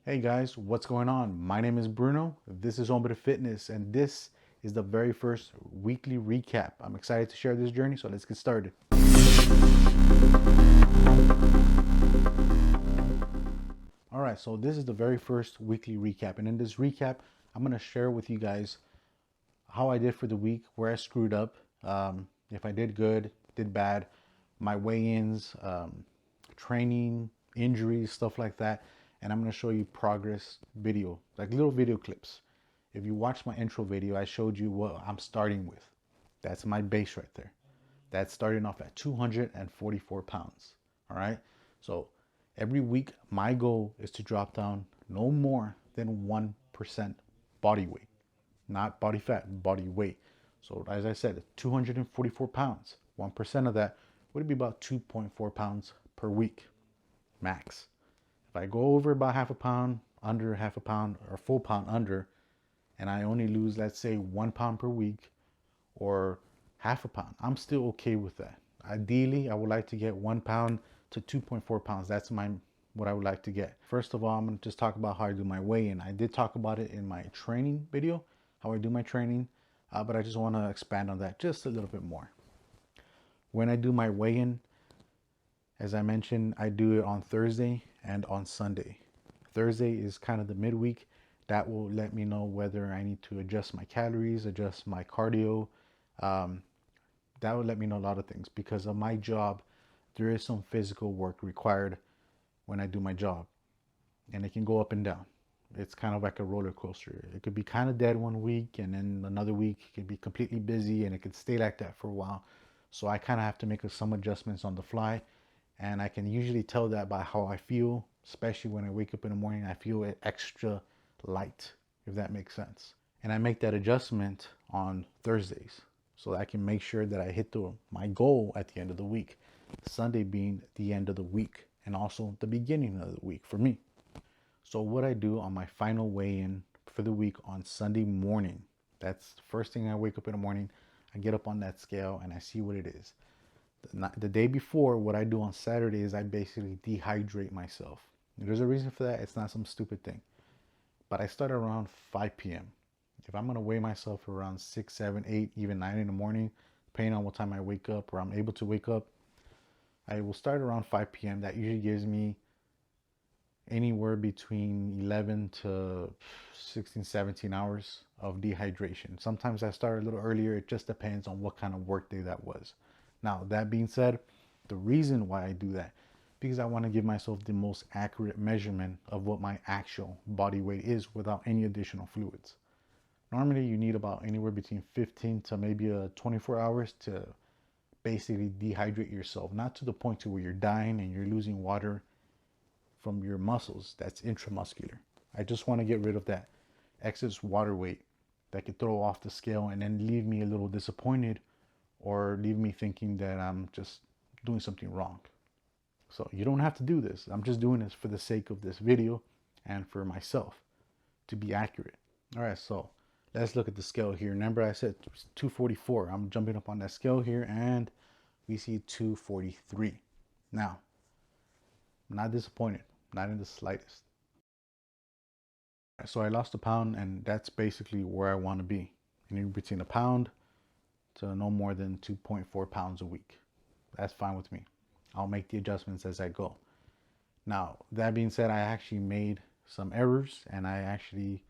Hey guys, what's going on? My name is Bruno. This is Hombre Fitness, and this is the very first weekly recap. I'm excited to share this journey, so let's get started. All right, so this is the very first weekly recap, and in this recap, I'm going to share with you guys how I did for the week, where I screwed up, if I did good, did bad, my weigh-ins, training, injuries, stuff like that. And I'm going to show you progress video, like little video clips. If you watch my intro video, I showed you what I'm starting with. That's my base right there. That's starting off at 244 pounds. All right. So every week, my goal is to drop down no more than 1% body weight, not body fat, body weight. So as I said, 244 pounds. 1% of that would be about 2.4 pounds per week, max. If I go over about half a pound, under half a pound, or full pound under, and I only lose, let's say, 1 pound per week or half a pound, I'm still okay with that. Ideally, I would like to get 1 pound to 2.4 pounds. That's what I would like to get. First of all, I'm gonna just talk about how I do my weigh-in. I did talk about it in my training video, how I do my training, but I just want to expand on that just a little bit more. When I do my weigh-in, as I mentioned, I do it on Thursday and on Sunday. Thursday is kind of the midweek. That will let me know whether I need to adjust my calories, adjust my cardio. Um, that will let me know a lot of things because of my job. There is some physical work required when I do my job, and it can go up and down. It's kind of like a roller coaster. It could be kind of dead one week, and then another week it could be completely busy, and it could stay like that for a while. So I kind of have to make some adjustments on the fly, and I can usually tell that by how I feel, especially when I wake up in the morning. I feel it extra light, if that makes sense. And I make that adjustment on Thursdays so that I can make sure that I hit my goal at the end of the week. Sunday being the end of the week and also the beginning of the week for me. So what I do on my final weigh-in for the week on Sunday morning, that's the first thing I wake up in the morning. I get up on that scale and I see what it is. The day before, what I do on Saturday is I basically dehydrate myself. There's a reason for that. It's not some stupid thing. But I start around 5 p.m. If I'm going to weigh myself around 6, 7, 8, even 9 in the morning, depending on what time I wake up or I'm able to wake up, I will start around 5 p.m. That usually gives me anywhere between 11 to 16, 17 hours of dehydration. Sometimes I start a little earlier. It just depends on what kind of work day that was. Now, that being said, the reason why I do that, because I want to give myself the most accurate measurement of what my actual body weight is without any additional fluids. Normally, you need about anywhere between 15 to maybe 24 hours to basically dehydrate yourself, not to the point to where you're dying and you're losing water from your muscles. That's intramuscular. I just want to get rid of that excess water weight that could throw off the scale and then leave me a little disappointed or leave me thinking that I'm just doing something wrong. So you don't have to do this. I'm just doing this for the sake of this video and for myself to be accurate. All right, so let's look at the scale here. Remember I said 244. I'm jumping up on that scale here and we see 243. Now, I'm not disappointed, not in the slightest. So I lost a pound and that's basically where I want to be. In between a pound to no more than 2.4 pounds a week. That's fine with me. I'll make the adjustments as I go. Now, that being said, I actually made some errors and I actually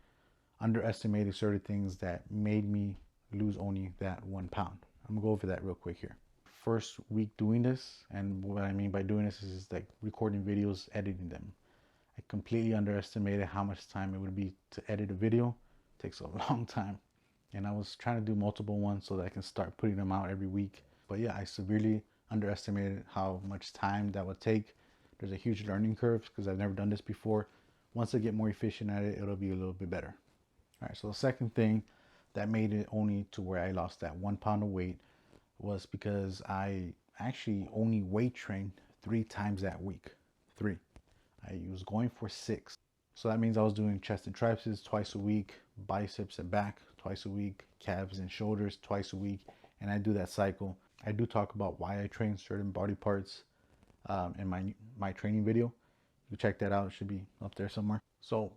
underestimated certain things that made me lose only that 1 pound. I'm gonna go over that real quick here. First week doing this, and what I mean by doing this is like recording videos, editing them. I completely underestimated how much time it would be to edit a video. It takes a long time. And I was trying to do multiple ones so that I can start putting them out every week. But yeah, I severely underestimated how much time that would take. There's a huge learning curve because I've never done this before. Once I get more efficient at it, it'll be a little bit better. All right, so the second thing that made it only to where I lost that 1 pound of weight was because I actually only weight trained 3 times that week. 3. I was going for 6. So that means I was doing chest and triceps twice a week, biceps and back twice a week, calves and shoulders twice a week, and I do that cycle. I do talk about why I train certain body parts in my training video. You check that out. It should be up there somewhere. So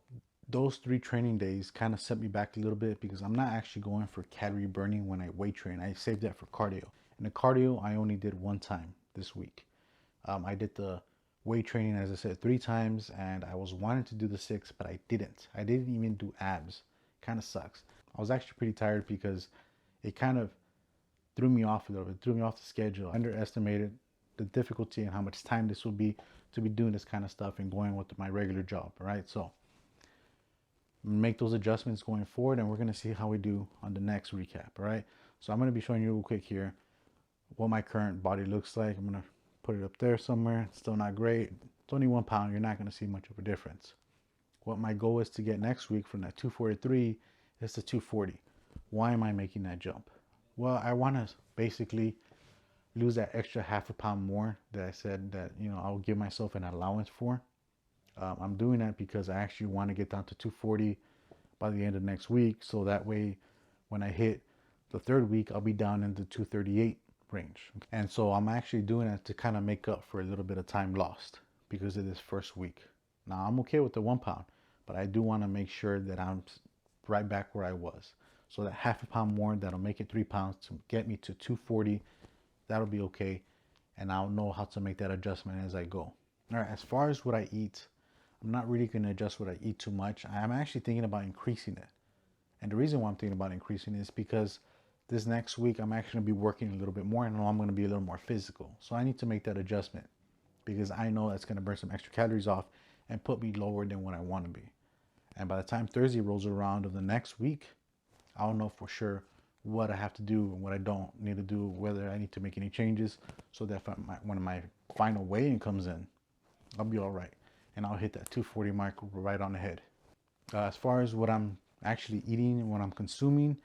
those 3 training days kind of set me back a little bit because I'm not actually going for calorie burning when I weight train. I saved that for cardio. And the cardio I only did 1 time this week. I did the weight training, as I said, 3 times, and I was wanting to do the 6, but I didn't. I didn't even do abs. Kind of sucks. I was actually pretty tired because it kind of threw me off a little bit, threw me off the schedule. I underestimated the difficulty and how much time this would be to be doing this kind of stuff and going with my regular job, right? So make those adjustments going forward, and we're going to see how we do on the next recap, all right? So I'm going to be showing you real quick here what my current body looks like. I'm going to put it up there somewhere. It's still not great. It's only 1 pound. You're not going to see much of a difference. What my goal is to get next week from that 243 is to 240. Why am I making that jump? Well, I want to basically lose that extra half a pound more that I said that, you know, I'll give myself an allowance for. I'm doing that because I actually want to get down to 240 by the end of next week. So that way, when I hit the 3rd week, I'll be down in the 238 range. And so I'm actually doing it to kind of make up for a little bit of time lost because of this 1st week. Now, I'm okay with the 1 pound, but I do want to make sure that I'm right back where I was. So that half a pound more, that'll make it 3 pounds to get me to 240. That'll be okay. And I'll know how to make that adjustment as I go. All right, as far as what I eat, I'm not really going to adjust what I eat too much. I'm actually thinking about increasing it. And the reason why I'm thinking about increasing it is because this next week, I'm actually going to be working a little bit more, and I know I'm going to be a little more physical. So I need to make that adjustment because I know that's going to burn some extra calories off and put me lower than what I want to be. And by the time Thursday rolls around of the next week, I'll know for sure what I have to do and what I don't need to do, whether I need to make any changes so that when my final weigh-in comes in, I'll be all right. And I'll hit that 240 mark right on the head. As far as what I'm actually eating and what I'm consuming,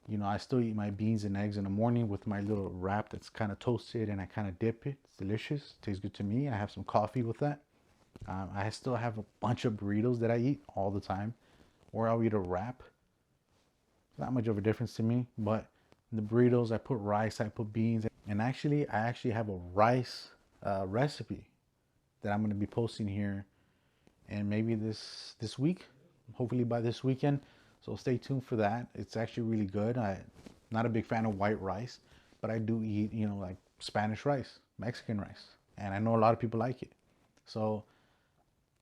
you know, I still eat my beans and eggs in the morning with my little wrap that's kind of toasted, and I kind of dip it. It's delicious. It tastes good to me. I have some coffee with that. I still have a bunch of burritos that I eat all the time, or I'll eat a wrap. Not much of a difference to me, but in the burritos, I put rice, I put beans, and I actually have a rice recipe that I'm going to be posting here, and maybe this week, hopefully by this weekend. So stay tuned for that. It's actually really good. I'm not a big fan of white rice, but I do eat, you know, like Spanish rice, Mexican rice, and I know a lot of people like it. So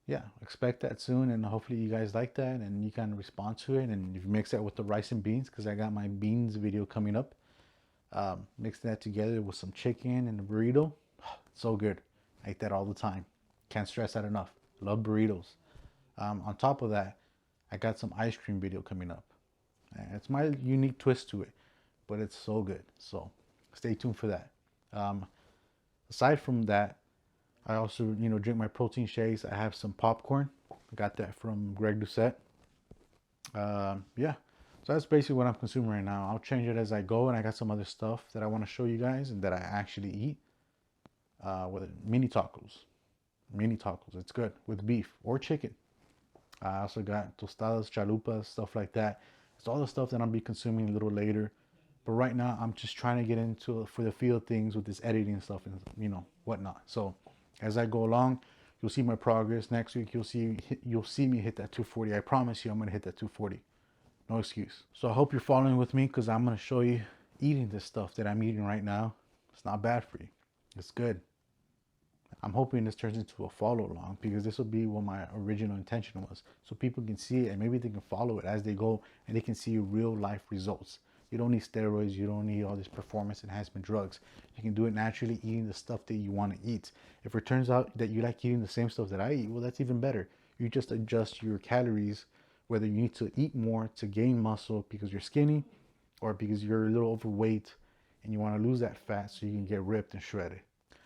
yeah, expect that soon, and hopefully you guys like that and you can respond to it. And if you mix that with the rice and beans, because I got my beans video coming up, mix that together with some chicken and a burrito. So good. I eat that all the time. Can't stress that enough. Love burritos. On top of that, I got some ice cream video coming up. It's my unique twist to it, but it's so good. So stay tuned for that. Aside from that, I also, you know, drink my protein shakes. I have some popcorn. I got that from Greg Doucette. Yeah, so that's basically what I'm consuming right now. I'll change it as I go, and I got some other stuff that I want to show you guys and that I actually eat. With mini tacos. It's good with beef or chicken. I also got tostadas, chalupas, stuff like that. It's all the stuff that I'll be consuming a little later. But right now, I'm just trying to get into for the feel of things with this editing stuff and, you know, whatnot. So as I go along, you'll see my progress. Next week, you'll see me hit that 240. I promise you, I'm gonna hit that 240. No excuse. So I hope you're following with me because I'm gonna show you eating this stuff that I'm eating right now. It's not bad for you. It's good. I'm hoping this turns into a follow along because this will be what my original intention was. So people can see it and maybe they can follow it as they go and they can see real life results. You don't need steroids. You don't need all this performance enhancement drugs. You can do it naturally eating the stuff that you want to eat. If it turns out that you like eating the same stuff that I eat, well, that's even better. You just adjust your calories, whether you need to eat more to gain muscle because you're skinny or because you're a little overweight and you want to lose that fat so you can get ripped and shredded.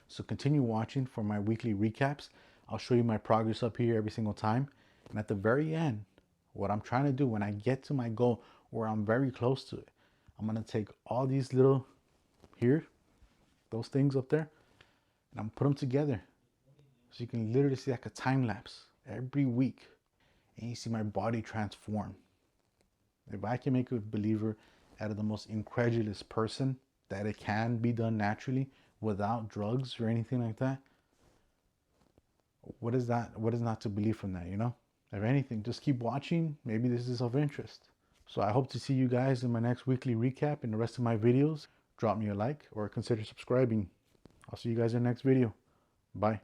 So continue watching for my weekly recaps. I'll show you my progress up here every single time. And at the very end, what I'm trying to do when I get to my goal or I'm very close to it, I'm going to take all these little here, those things up there, and I'm going to put them together. So you can literally see like a time lapse every week. And you see my body transform. If I can make a believer out of the most incredulous person that it can be done naturally, without drugs or anything like that, What is that? What is not to believe from that, you know? If anything, just keep watching. Maybe this is of interest. So I hope to see you guys in my next weekly recap and the rest of my videos. Drop me a like or consider subscribing. I'll see you guys in the next video. Bye.